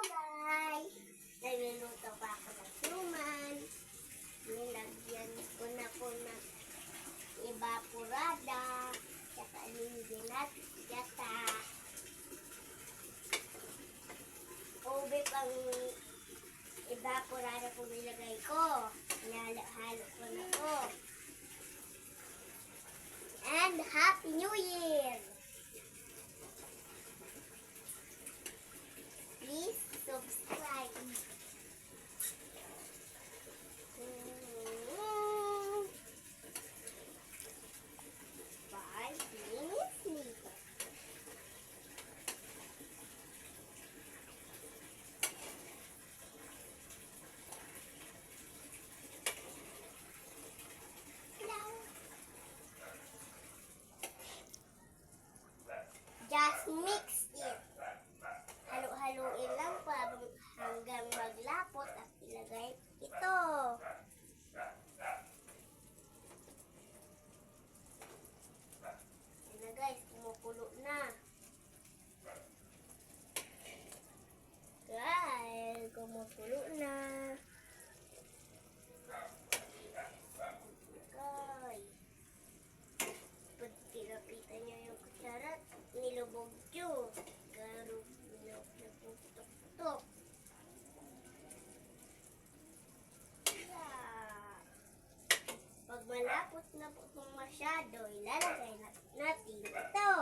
guys! Nagluluto pa ako ng suman. Nilagyan ko na po ng evaporada. Tsaka linginat. Tsaka ube pang evaporada po nilagay ko. Halo-halo ko na po. And Happy New Year! Please subscribe. 5 minutes later. Just mix it. Halo-haloin lang pa hanggang maglapot at ilagay ito. Yan na guys, kumukulo na. Guys, kumukulo na. Guys, pag tinapitan nyo yung kutsara, nilubog nyo. Garo, nagputok-putok. Yeah. Pag malapot na po itong masyado, ilalagay natin ito.